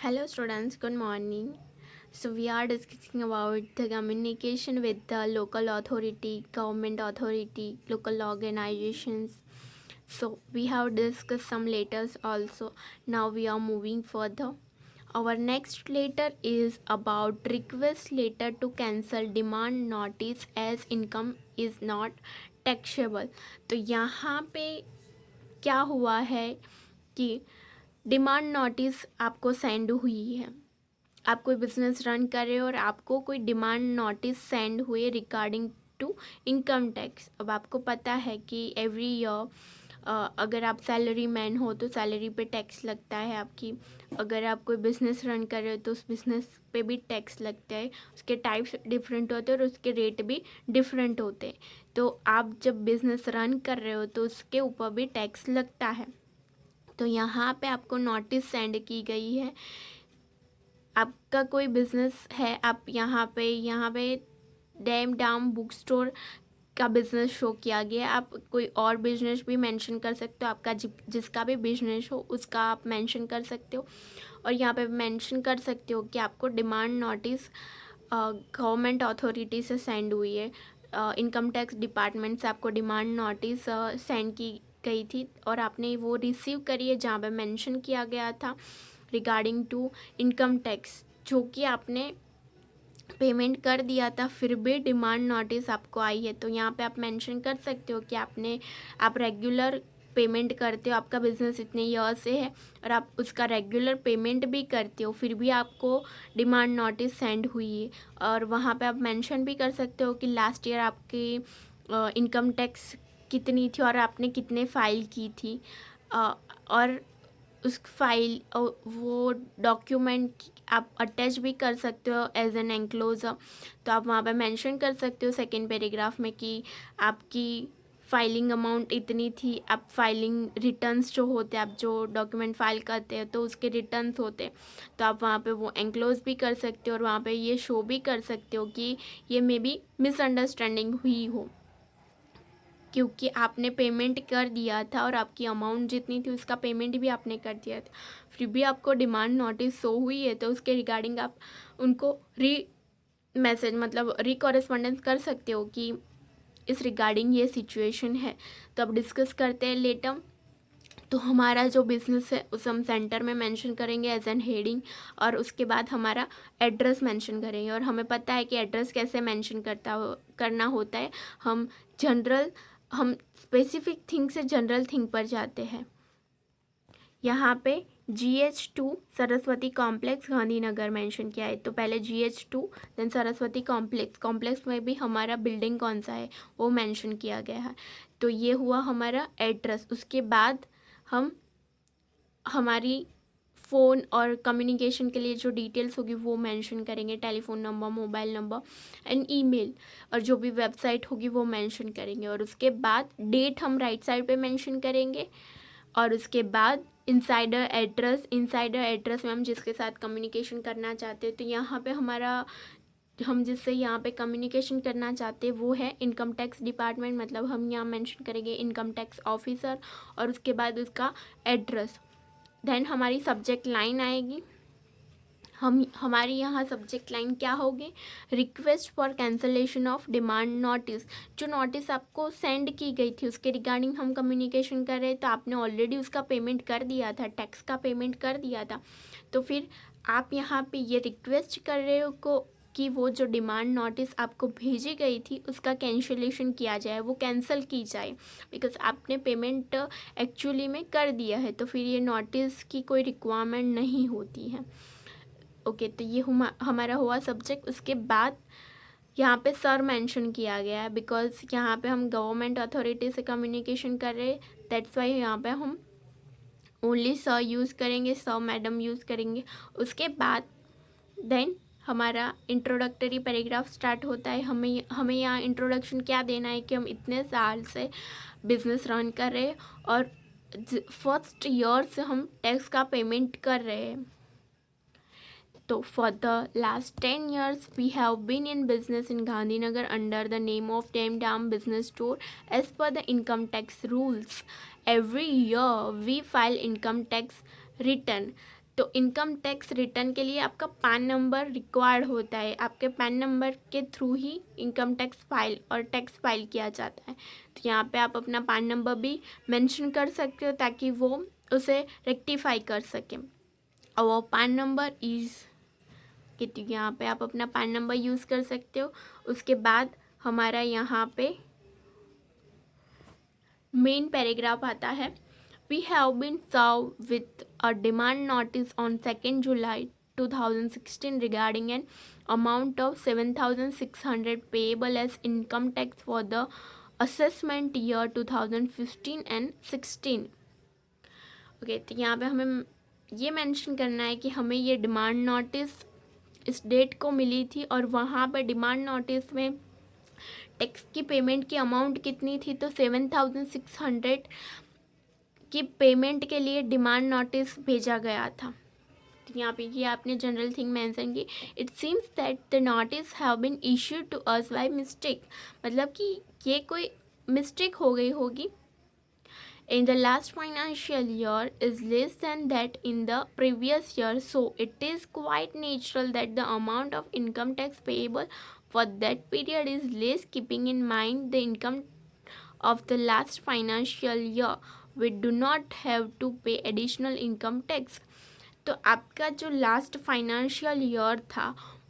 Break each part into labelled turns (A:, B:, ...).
A: Hello students, good morning. So we are discussing about the communication with the local authority, government authority, local organizations. So we have discussed some letters also. Now we are moving further. Our next letter is about request letter to cancel demand notice as income is not taxable. तो यहाँ पे क्या हुआ है कि demand notice आपको send हुई है। आप कोई बिजनेस रन कर रहे हो और आपको कोई डिमांड नोटिस सेंड हुए रिगार्डिंग टू इनकम टैक्स। अब आपको पता है कि एवरी ईयर अगर आप सैलरी मैन हो तो सैलरी पे टैक्स लगता है आपकी। अगर आप कोई बिज़नेस रन कर रहे हो तो उस बिज़नेस पे भी टैक्स लगता है। उसके टाइप्स डिफरेंट होते हैं और उसके रेट भी डिफरेंट होते हैं। तो आप जब बिज़नेस रन कर रहे हो तो उसके ऊपर भी टैक्स लगता है। तो यहाँ पे आपको नोटिस सेंड की गई है। आपका कोई बिज़नेस है, आप यहाँ पे डैम डाम बुक स्टोर का बिज़नेस शो किया गया है। आप कोई और बिजनेस भी मेंशन कर सकते हो, आपका जिसका भी बिजनेस हो उसका आप मेंशन कर सकते हो। और यहाँ पे मेंशन कर सकते हो कि आपको डिमांड नोटिस गवर्नमेंट अथॉरिटी से सेंड हुई है। इनकम टैक्स डिपार्टमेंट से आपको डिमांड नोटिस सेंड की गई थी और आपने वो रिसीव करी है, जहाँ पे मेंशन किया गया था रिगार्डिंग टू इनकम टैक्स, जो कि आपने पेमेंट कर दिया था, फिर भी डिमांड नोटिस आपको आई है। तो यहाँ पे आप मेंशन कर सकते हो कि आप रेगुलर पेमेंट करते हो, आपका बिज़नेस इतने ईयर से है और आप उसका रेगुलर पेमेंट भी करते हो, फिर भी आपको डिमांड नोटिस सेंड हुई है। और वहाँ पे आप मेंशन भी कर सकते हो कि लास्ट ईयर आपकी इनकम टैक्स कितनी थी और आपने कितने फ़ाइल की थी। और उस फाइल वो डॉक्यूमेंट आप अटैच भी कर सकते हो एज एन एनक्लोजर। तो आप वहाँ पे मेंशन कर सकते हो सेकेंड पैराग्राफ में कि आपकी फाइलिंग अमाउंट इतनी थी। आप फाइलिंग रिटर्न्स जो होते हैं, आप जो डॉक्यूमेंट फाइल करते हैं तो उसके रिटर्न्स होते हैं, तो आप वहाँ पे वो एनक्लोज भी कर सकते हो और वहाँ पे ये शो भी कर सकते हो कि ये मे बी मिसअंडरस्टैंडिंग हुई हो, क्योंकि आपने पेमेंट कर दिया था और आपकी अमाउंट जितनी थी उसका पेमेंट भी आपने कर दिया था, फिर भी आपको डिमांड नोटिस शो हुई है। तो उसके रिगार्डिंग आप उनको री कॉरेस्पॉन्डेंस कर सकते हो कि इस रिगार्डिंग ये सिचुएशन है। तो अब डिस्कस करते हैं लेटर। तो हमारा जो बिज़नेस है उसे हम सेंटर में मेंशन करेंगे एज एन हेडिंग, और उसके बाद हमारा एड्रेस मेंशन करेंगे। और हमें पता है कि एड्रेस कैसे मेंशन करना होता है। हम स्पेसिफिक थिंग से जनरल थिंग पर जाते हैं। यहाँ पे GH2 Saraswati complex Gandhinagar mention किया है। तो पहले GH2 देन सरस्वती कॉम्प्लेक्स में भी हमारा बिल्डिंग कौन सा है वो मेंशन किया गया है। तो ये हुआ हमारा एड्रेस। उसके बाद हम हमारी फ़ोन और कम्युनिकेशन के लिए जो डिटेल्स होगी वो मेंशन करेंगे, telephone number, mobile number and email, और जो भी वेबसाइट होगी वो मेंशन करेंगे। और उसके बाद डेट हम राइट साइड पे मेंशन करेंगे। और उसके बाद इंसाइडर एड्रेस में हम जिसके साथ कम्युनिकेशन करना चाहते हैं, तो यहाँ पे हम जिससे यहाँ पे कम्युनिकेशन करना चाहते हैं वो है इनकम टैक्स डिपार्टमेंट, मतलब हम यहाँ मेंशन करेंगे इनकम टैक्स ऑफिसर और उसके बाद उसका एड्रेस। देन हमारी सब्जेक्ट लाइन आएगी। हमारी यहाँ सब्जेक्ट लाइन क्या होगी? Request for cancellation of demand notice. जो नोटिस आपको सेंड की गई थी उसके रिगार्डिंग हम कम्युनिकेशन कर रहे हैं, तो आपने ऑलरेडी उसका पेमेंट कर दिया था, टैक्स का पेमेंट कर दिया था। तो फिर आप यहाँ पे ये रिक्वेस्ट कर रहे हो कि वो जो डिमांड नोटिस आपको भेजी गई थी उसका कैंसलेशन किया जाए, वो कैंसिल की जाए, बिकॉज आपने पेमेंट एक्चुअली में कर दिया है। तो फिर ये नोटिस की कोई रिक्वायरमेंट नहीं होती है। ओके, तो ये हमारा हुआ सब्जेक्ट। उसके बाद यहाँ पे सर मेंशन किया गया है, बिकॉज यहाँ पे हम गवर्नमेंट अथॉरिटी से कम्युनिकेशन कर रहे हैं, दैट्स वाई यहाँ पे हम ओनली सर यूज़ करेंगे, सर मैडम यूज़ करेंगे। उसके बाद देन हमारा इंट्रोडक्टरी पैराग्राफ स्टार्ट होता है। हमें यहाँ इंट्रोडक्शन क्या देना है कि हम इतने साल से बिजनेस रन कर रहे हैं और फर्स्ट ईयर से हम टैक्स का पेमेंट कर रहे हैं। So for the last 10 years, we have been in business in Gandhinagar under the name of Dam Dam Business Store. As per the income tax rules, every year we file income tax return. तो income tax return के लिए आपका pan number required होता है, आपके pan number के through ही income tax file और tax file किया जाता है। तो यहाँ पे आप अपना पैन नंबर भी मेंशन कर सकते हो ताकि वो उसे रेक्टिफाई कर सके। और वो पैन नंबर तो यहाँ पे आप अपना पैन नंबर यूज़ कर सकते हो। उसके बाद हमारा यहाँ पे मेन पैराग्राफ आता है। We have been served with a demand notice on 2nd July 2016 regarding an amount of 7,600 payable as income tax for the assessment year 2015 and 16। Okay, तो यहाँ पे हमें ये मेंशन करना है कि हमें ये डिमांड नोटिस इस डेट को मिली थी और वहाँ पर डिमांड नोटिस में टैक्स की पेमेंट की अमाउंट कितनी थी, तो 7,600 की पेमेंट के लिए डिमांड नोटिस भेजा गया था। तो यहाँ पे ये आपने जनरल थिंग मेंशन की। It seems that the notice have been issued to us by mistake, मतलब कि ये कोई मिस्टेक हो गई होगी। In the last financial year is less than that in the previous year, so it is quite natural that the amount of income tax payable for that period is less, keeping in mind the income of the last financial year. We do not have to pay additional income tax। तो आपका जो last financial year था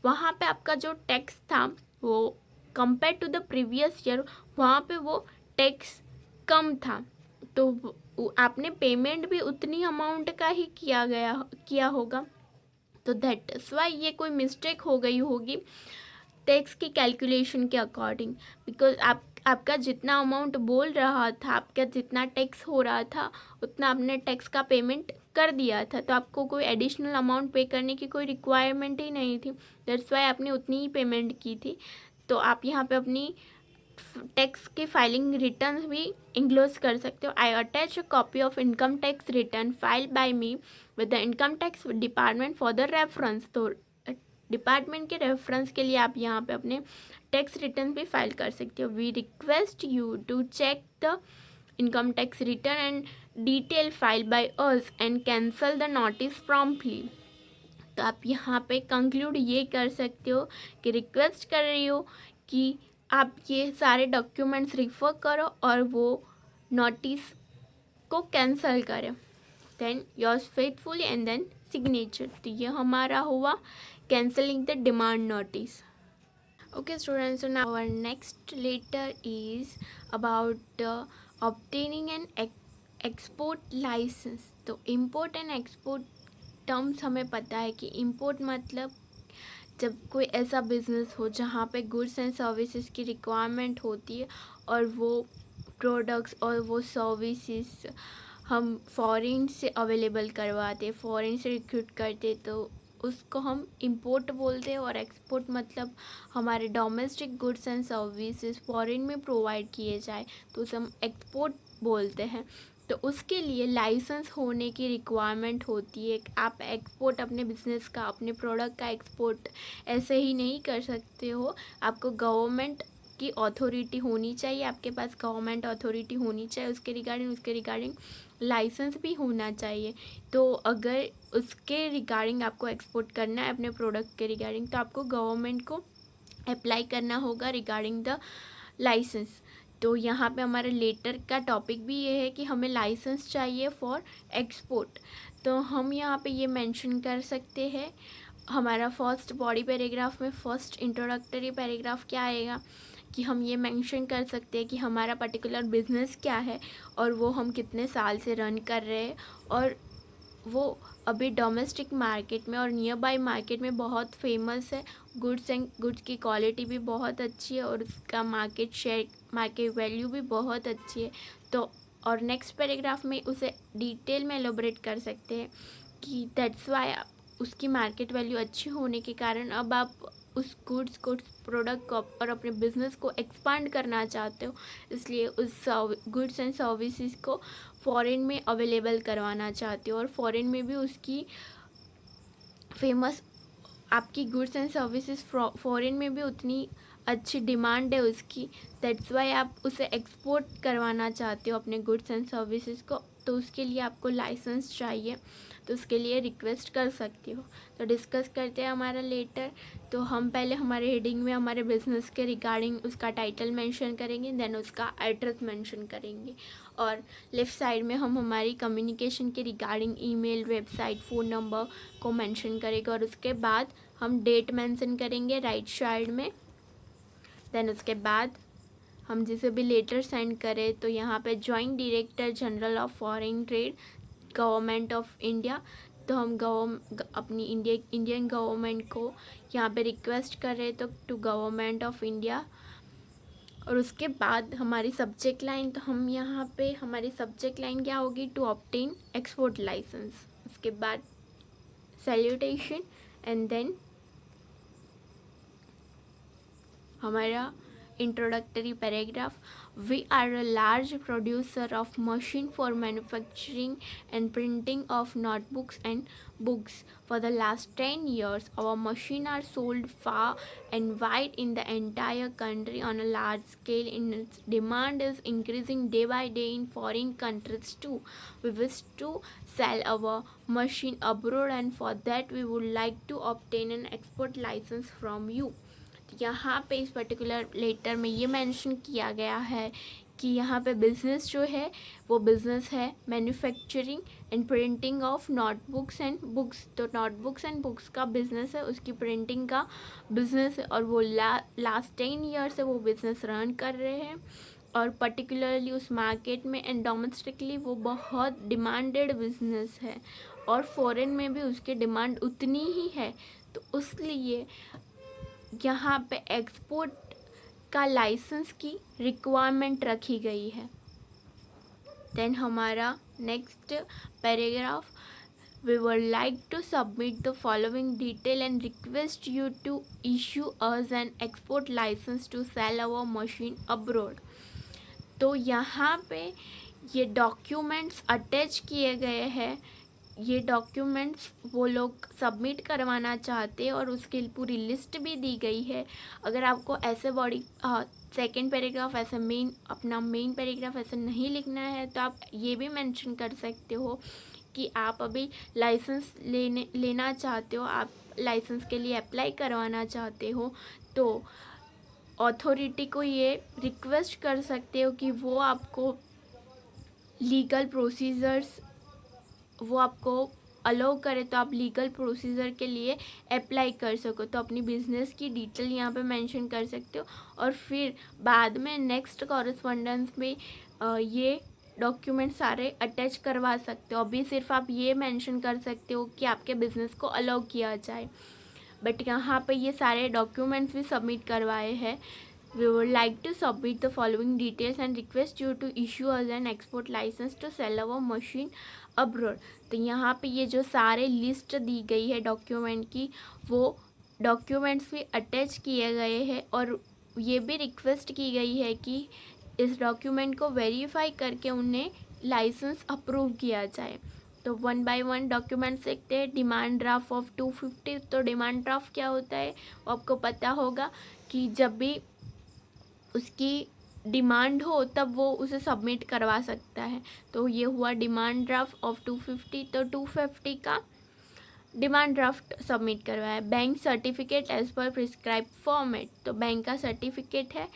A: वहाँ पे आपका जो tax था वो compare to the previous year वहाँ पे वो टैक्स कम था, तो आपने पेमेंट भी उतनी अमाउंट का ही किया होगा। तो दैट्स वाई ये कोई मिस्टेक हो गई होगी टैक्स की कैलकुलेशन के अकॉर्डिंग, बिकॉज आपका जितना अमाउंट बोल रहा था, आपका जितना टैक्स हो रहा था उतना आपने टैक्स का पेमेंट कर दिया था, तो आपको कोई एडिशनल अमाउंट पे करने की कोई रिक्वायरमेंट ही नहीं थी। दैट्स वाई आपने उतनी ही पेमेंट की थी। तो आप यहाँ पे अपनी टैक्स की फाइलिंग रिटर्न भी इंक्लोज कर सकते हो। आई attach a copy of income tax return filed by me with the income tax department for the reference. तो डिपार्टमेंट के रेफरेंस के लिए आप यहाँ पे अपने टैक्स रिटर्न भी फाइल कर सकते हो। We request you to check the income tax return and detail file by us and cancel the notice promptly. तो आप यहाँ पे कंक्लूड ये कर सकते हो कि रिक्वेस्ट कर रही हो कि आप ये सारे डॉक्यूमेंट्स रिफ़र करो और वो नोटिस को कैंसिल करें। Then yours faithfully and then signature. तो ये हमारा हुआ cancelling the demand notice. Okay students, so now our next letter is about obtaining an export licence. तो इम्पोर्ट एंड एक्सपोर्ट टर्म्स हमें पता है कि इम्पोर्ट मतलब जब कोई ऐसा बिज़नेस हो जहाँ पे गुड्स एंड सर्विसेज की रिक्वायरमेंट होती है और वो प्रोडक्ट्स और वो सर्विसेज हम फॉरेन से अवेलेबल करवाते, फॉरेन से रिक्रूट करते, तो उसको हम इंपोर्ट बोलते हैं। और एक्सपोर्ट मतलब हमारे domestic goods and services foreign में प्रोवाइड किए जाए तो उसे हम एक्सपोर्ट बोलते हैं। तो उसके लिए लाइसेंस होने की रिक्वायरमेंट होती है। आप एक्सपोर्ट अपने बिजनेस का, अपने प्रोडक्ट का एक्सपोर्ट ऐसे ही नहीं कर सकते हो, आपको गवर्नमेंट की अथॉरिटी होनी चाहिए, आपके पास गवर्नमेंट अथॉरिटी होनी चाहिए उसके रिगार्डिंग लाइसेंस भी होना चाहिए। तो अगर उसके रिगार्डिंग आपको एक्सपोर्ट करना है अपने प्रोडक्ट के रिगार्डिंग, तो आपको गवर्नमेंट को अप्लाई करना होगा रिगार्डिंग द लाइसेंस। तो यहाँ पे हमारे लेटर का टॉपिक भी ये है कि हमें लाइसेंस चाहिए फॉर एक्सपोर्ट। तो हम यहाँ पे ये मेंशन कर सकते हैं, हमारा फर्स्ट बॉडी पैराग्राफ में फर्स्ट इंट्रोडक्टरी पैराग्राफ क्या आएगा कि हम ये मेंशन कर सकते हैं कि हमारा पर्टिकुलर बिजनेस क्या है और वो हम कितने साल से रन कर रहे हैं, और वो अभी डोमेस्टिक मार्केट में और नियर बाई मार्केट में बहुत फेमस है। गुड्स की क्वालिटी भी बहुत अच्छी है और उसका मार्केट वैल्यू भी बहुत अच्छी है। तो और नेक्स्ट पैराग्राफ में उसे डिटेल में एलोबरेट कर सकते हैं कि दैट्स वाई उसकी मार्केट वैल्यू अच्छी होने के कारण अब आप उस गुड्स प्रोडक्ट को और अपने बिजनेस को एक्सपांड करना चाहते हो, इसलिए उस गुड्स एंड सर्विसेज को फॉरेन में अवेलेबल करवाना चाहते हो और फॉरेन में भी उसकी फेमस आपकी गुड्स एंड सर्विसेज फॉरेन में भी उतनी अच्छी डिमांड है उसकी। दैट्स वाई आप उसे एक्सपोर्ट करवाना चाहते हो अपने गुड्स एंड सर्विसेज को। तो उसके लिए आपको लाइसेंस चाहिए, तो उसके लिए रिक्वेस्ट कर सकते हो। तो डिस्कस करते हैं हमारा लेटर। तो हम पहले हमारे हेडिंग में हमारे बिजनेस के रिगार्डिंग उसका टाइटल मेंशन करेंगे, देन उसका एड्रेस मेंशन करेंगे, और लेफ़्ट साइड में हम हमारी कम्युनिकेशन के regarding email, website, phone number को मेंशन करेंगे, और उसके बाद हम डेट मेंशन करेंगे राइट साइड में। देन उसके बाद हम जिसे भी लेटर सेंड करें, तो यहाँ पे joint director general of foreign trade, government of India, तो हम अपनी इंडियन गवर्नमेंट को यहाँ पे रिक्वेस्ट करें तो टू गवर्नमेंट ऑफ इंडिया। और उसके बाद हमारी सब्जेक्ट लाइन, तो हम यहाँ पे हमारी सब्जेक्ट लाइन क्या होगी, टू ऑब्टेन एक्सपोर्ट लाइसेंस। उसके बाद सैल्यूटेशन, एंड देन हमारा introductory paragraph. We are a large producer of machine for manufacturing and printing of notebooks and books. For the last 10 years, our machines are sold far and wide in the entire country on a large scale, and its demand is increasing day by day in foreign countries too. We wish to sell our machine abroad, and for that we would like to obtain an export license from you. यहाँ पे इस particular letter में ये mention किया गया है कि यहाँ पे बिज़नेस जो है वो बिज़नेस है manufacturing and printing of notebooks and books. तो नोटबुक्स एंड बुक्स का बिज़नेस है, उसकी प्रिंटिंग का बिज़नेस है, और वो लास्ट 10 ईयर से वो बिज़नेस रन कर रहे हैं, और पर्टिकुलरली उस मार्केट में एंड डोमेस्टिकली वो बहुत डिमांडेड बिज़नेस है, और फॉरेन में भी उसकी डिमांड उतनी ही है। तो इसलिए यहाँ पे एक्सपोर्ट का लाइसेंस की रिक्वायरमेंट रखी गई है। देन हमारा next paragraph, we would like to submit the following detail and request you to issue us an export licence to sell our machine abroad. तो यहाँ पे ये डॉक्यूमेंट्स अटैच किए गए हैं, ये डॉक्यूमेंट्स वो लोग सबमिट करवाना चाहते हैं, और उसकी पूरी लिस्ट भी दी गई है। अगर आपको ऐसे बॉडी सेकेंड पैराग्राफ ऐसे अपना मेन पैराग्राफ ऐसे नहीं लिखना है, तो आप ये भी मेंशन कर सकते हो कि आप अभी लाइसेंस लेना चाहते हो, आप लाइसेंस के लिए अप्लाई करवाना चाहते हो, तो अथॉरिटी को ये रिक्वेस्ट कर सकते हो कि वो आपको लीगल प्रोसीजर्स वो आपको अलाउ करे, तो आप लीगल प्रोसीजर के लिए अप्लाई कर सको। तो अपनी बिज़नेस की डिटेल यहाँ पे मेंशन कर सकते हो, और फिर बाद में नेक्स्ट कॉरेस्पॉन्डेंस में ये डॉक्यूमेंट सारे अटैच करवा सकते हो। अभी सिर्फ आप ये मेंशन कर सकते हो कि आपके बिज़नेस को अलाउ किया जाए, बट यहाँ पे ये सारे डॉक्यूमेंट्स भी सबमिट करवाए हैं। We would like to submit the following details and request you to issue us an export license to sell our machine abroad. तो यहाँ पे ये जो सारे लिस्ट दी गई है डॉक्यूमेंट की, वो डॉक्यूमेंट्स भी अटैच किए गए हैं, और ये भी रिक्वेस्ट की गई है कि इस डॉक्यूमेंट को वेरीफाई करके उन्हें लाइसेंस अप्रूव किया जाए। तो 1 बाय 1 डॉक्यूमेंट्स देखते हैं। Demand draft of 250। तो डिमांड ड्राफ्ट क्या होता है वो आपको पता होगा कि जब भी उसकी डिमांड हो तब वो उसे सबमिट करवा सकता है। तो ये हुआ डिमांड ड्राफ्ट ऑफ 250। तो 250 का डिमांड ड्राफ्ट सबमिट करवाया। Bank certificate as per prescribe format, तो बैंक का सर्टिफिकेट है।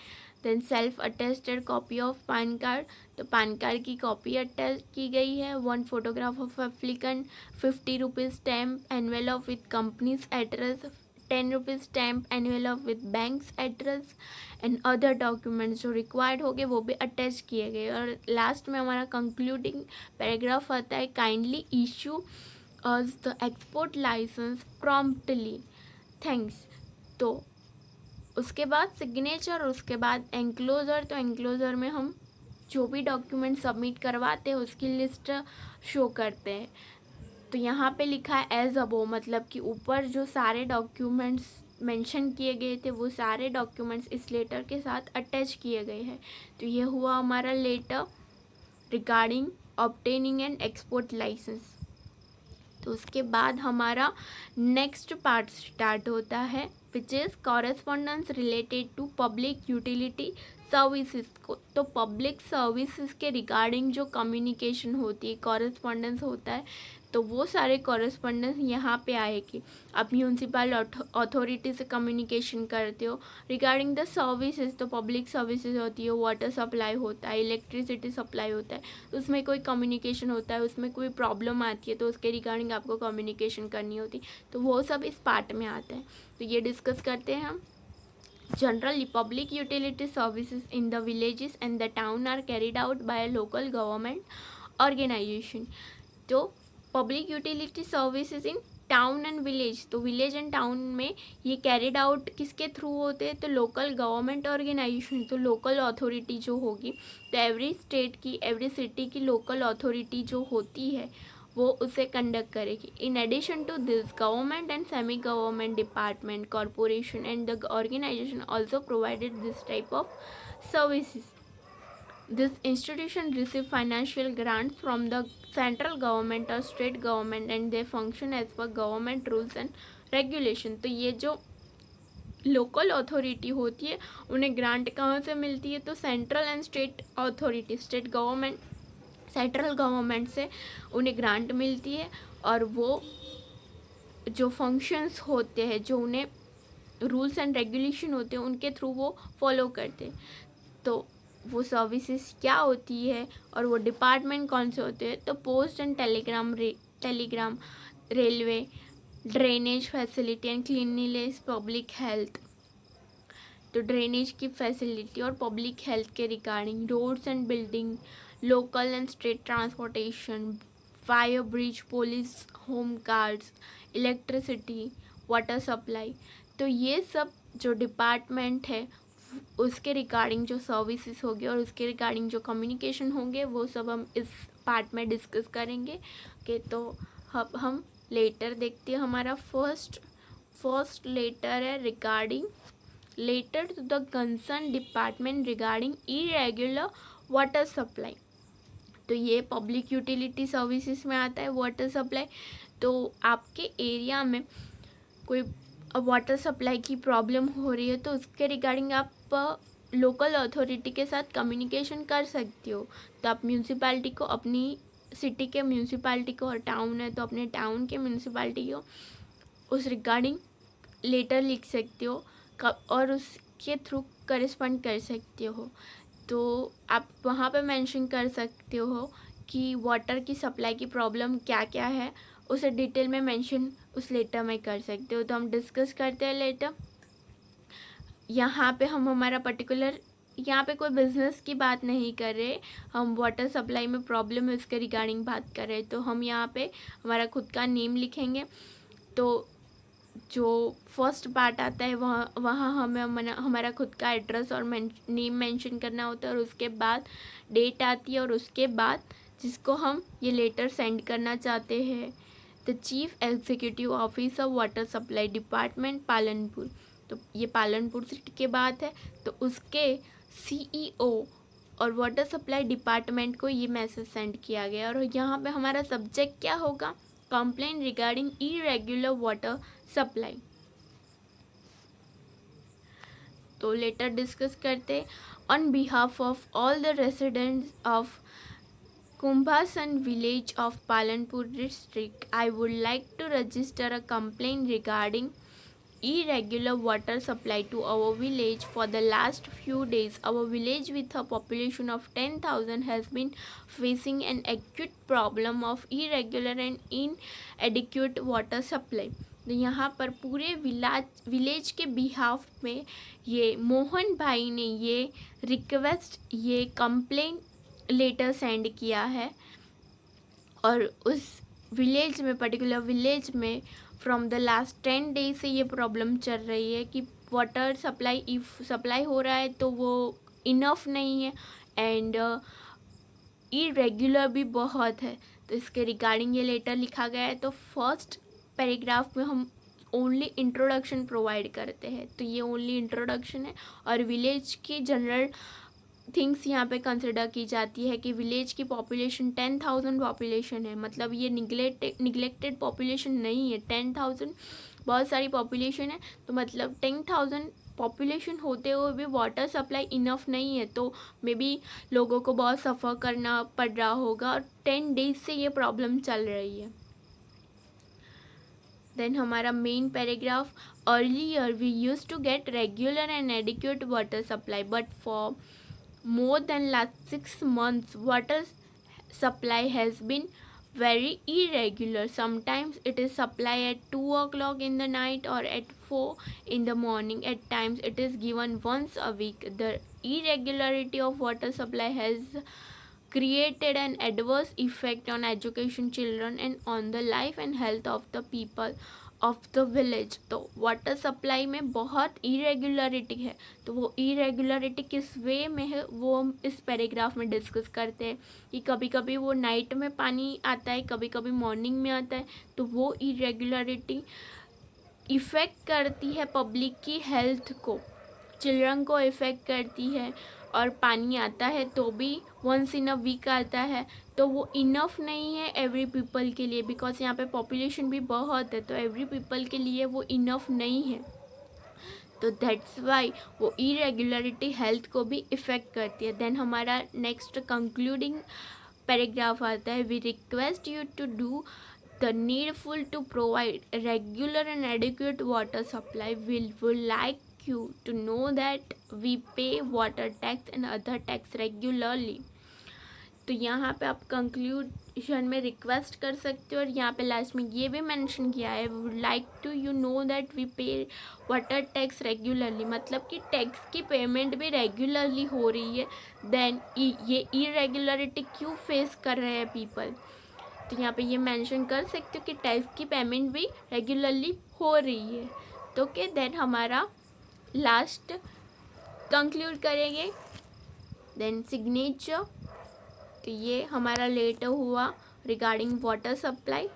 A: Then self attested copy of PAN card, तो पैन कार्ड की कॉपी अटैच की गई है। 1 photograph of applicant, 50 rupees stamp envelope with company's address, 10 rupees stamp envelope with bank's address, and other documents जो required हो गए वो भी अटैच किए गए। और लास्ट में हमारा कंक्लूडिंग पैराग्राफ आता है, kindly issue us the export licence promptly, thanks. तो उसके बाद सिग्नेचर, उसके बाद एंक्लोजर। तो एंक्लोजर में हम जो भी डॉक्यूमेंट सबमिट करवाते हैं उसकी लिस्ट शो करते हैं। तो यहाँ पे लिखा है एज अबो, मतलब कि ऊपर जो सारे डॉक्यूमेंट्स मेंशन किए गए थे वो सारे डॉक्यूमेंट्स इस लेटर के साथ अटैच किए गए हैं। तो ये हुआ हमारा letter regarding obtaining an export licence. तो उसके बाद हमारा नेक्स्ट पार्ट स्टार्ट होता है, which is correspondence related to public utility services को। तो पब्लिक सर्विसेज के रिगार्डिंग जो कम्युनिकेशन होती है, कॉरेस्पॉन्डेंस होता है, तो वो सारे कॉरेस्पॉन्डेंस यहाँ पे आएगी। आप म्यूनसिपल अथॉरिटी से कम्युनिकेशन करते हो रिगार्डिंग द सर्विसेज, तो पब्लिक सर्विसेज होती है, वाटर सप्लाई होता है, इलेक्ट्रिसिटी सप्लाई होता है, उसमें कोई कम्युनिकेशन होता है, उसमें कोई प्रॉब्लम आती है तो उसके रिगार्डिंग आपको कम्युनिकेशन करनी होती है, तो वो सब इस पार्ट में आता है। तो ये डिस्कस करते हैं हम। Generally, public utility services in the villages and the town are carried out by a local government organization. तो public utility services in town and village, तो विलेज एंड टाउन में ये कैरिड आउट किसके through होते हैं, तो local government organization, तो local authority जो होगी, तो एवरी स्टेट की, एवरी सिटी की लोकल अथॉरिटी जो होती है वो उसे कंडक्ट करेगी। In addition to this, government and semi government department, corporation and the organization also provided this type of services. This institution receive financial grants from the central government or state government and they function as per government rules and regulation. तो ये जो local authority होती है उन्हें grant कहाँ से मिलती है, तो central and state authority, state government, central government से उन्हें ग्रांट मिलती है और वो जो फंक्शंस होते हैं, जो उन्हें रूल्स एंड रेगुलेशन होते हैं, उनके थ्रू वो फॉलो करते हैं। तो वो सर्विसेज क्या होती है और वो डिपार्टमेंट कौन से होते हैं, तो post and telegram, railway, drainage facility and cleanliness, public health, तो ड्रेनेज की फैसिलिटी और पब्लिक हेल्थ के regarding, roads and building, local and state transportation, fire brigade, police, home guards, electricity, water supply, तो ये सब जो डिपार्टमेंट है उसके रिगार्डिंग जो सर्विसेज होगी और उसके रिगार्डिंग जो कम्युनिकेशन होंगे वो सब हम इस पार्ट में डिस्कस करेंगे। ओके, तो अब हम लेटर देखते हैं। हमारा फर्स्ट लेटर है regarding letter to the concern department regarding irregular water supply. तो ये पब्लिक यूटिलिटी सर्विसेज में आता है वाटर सप्लाई। तो आपके एरिया में कोई वाटर सप्लाई की प्रॉब्लम हो रही है तो उसके रिगार्डिंग आप लोकल अथॉरिटी के साथ कम्युनिकेशन कर सकते हो। तो आप म्यूनसिपैलिटी को, अपनी सिटी के म्यूनसिपैलिटी को, और टाउन है तो अपने टाउन के म्यूनसिपैलिटी को उस रिगार्डिंग लेटर लिख सकते हो और उसके थ्रू करेस्पॉन्ड कर सकते हो। तो आप वहाँ पे मेंशन कर सकते हो कि वाटर की सप्लाई की प्रॉब्लम क्या क्या है, उसे डिटेल में मेंशन उस लेटर में कर सकते हो। तो हम डिस्कस करते हैं लेटर। यहाँ पे हम हमारा पर्टिकुलर, यहाँ पे कोई बिजनेस की बात नहीं कर रहे, हम वाटर सप्लाई में प्रॉब्लम है उसके रिगार्डिंग बात कर रहे हैं। तो हम यहाँ पे हमारा खुद का नेम लिखेंगे। तो जो फर्स्ट पार्ट आता है वहाँ हमें हमारा खुद का एड्रेस और नेम मेंशन करना होता है, और उसके बाद डेट आती है, और उसके बाद जिसको हम ये लेटर सेंड करना चाहते हैं, the chief executive officer water supply department Palanpur. तो ये पालनपुर सिटी के बात है, तो उसके CEO और वाटर सप्लाई डिपार्टमेंट को ये मैसेज सेंड किया गया। और यहाँ पे हमारा सब्जेक्ट क्या होगा, complaint regarding irregular water supply. तो लेटर डिस्कस करते। On behalf of all the residents of Kumbhasan village of Palanpur district, I would like to register a complaint regarding irregular water supply to our village. For the last few days, our village with a population of 10,000 has been facing an acute problem of irregular and inadequate water supply. तो यहाँ पर पूरे village के behalf में ये मोहन भाई ने ये रिक्वेस्ट, ये कंप्लेंट लेटर सेंड किया है। और उस विलेज में, पर्टिकुलर विलेज में फ्रॉम द लास्ट 10 डेज से ये प्रॉब्लम चल रही है कि वाटर सप्लाई हो रहा है तो वो इनफ नहीं है एंड इरेगुलर भी बहुत है। तो इसके रिगार्डिंग ये लेटर लिखा गया है। तो फर्स्ट पैराग्राफ में हम ओनली इंट्रोडक्शन प्रोवाइड करते हैं। तो ये ओनली इंट्रोडक्शन है और विलेज की जनरल थिंग्स यहाँ पे कंसिडर की जाती है कि विलेज की पॉपुलेशन 10,000 पॉपुलेशन है, मतलब ये निगलेक्टेड पॉपुलेशन नहीं है। 10,000 बहुत सारी पॉपुलेशन है, तो मतलब 10,000 पॉपुलेशन होते हुए भी वाटर सप्लाई इनफ नहीं है, तो मे बी लोगों को बहुत सफ़र करना पड़ रहा होगा और 10 डेज से ये प्रॉब्लम चल रही है। देन हमारा main paragraph, earlier we use to get regular and adequate water supply but for more than last 6 months water supply has been very irregular. Sometimes it is supply at 2 o'clock in the night or at 4 in the morning. At times it is given once a week. The irregularity of water supply has created an adverse effect on education children and on the life and health of the people of the village. तो water supply में बहुत irregularity है, तो वो irregularity किस वे में है वो हम इस पैराग्राफ में डिस्कस करते हैं कि कभी कभी वो नाइट में पानी आता है, कभी कभी मॉर्निंग में आता है, तो वो इरेगुलरिटी इफ़ेक्ट करती है पब्लिक की हेल्थ को, चिल्ड्रन को इफ़ेक्ट करती है। और पानी आता है तो भी वंस इन अ वीक आता है, तो वो इनफ नहीं है एवरी पीपल के लिए, बिकॉज यहाँ पे पॉपुलेशन भी बहुत है, तो एवरी पीपल के लिए वो इनफ नहीं है। तो दैट्स वाई वो इरेगुलरिटी हेल्थ को भी इफ़ेक्ट करती है। देन हमारा नेक्स्ट कंक्लूडिंग पैराग्राफ आता है, we request you to do the needful to provide regular and adequate water supply. We would like you to know that we pay water tax and other tax regularly. तो यहाँ पे आप conclusion में request कर सकते हो और यहाँ पे लास्ट में ये भी मेंशन किया है, would like to you know that we pay water tax regularly, मतलब कि टैक्स की पेमेंट भी रेगुलरली हो रही है। देन ये इरेगुलरिटी क्यों फेस कर रहे हैं पीपल, तो यहाँ पे ये मेंशन कर सकते हो कि टैक्स की पेमेंट भी रेगुलरली हो रही है। तो ओके, देन हमारा लास्ट कंक्लूड करेंगे, देन सिग्नेचर। तो ये हमारा लेटर हुआ रिगार्डिंग वाटर सप्लाई।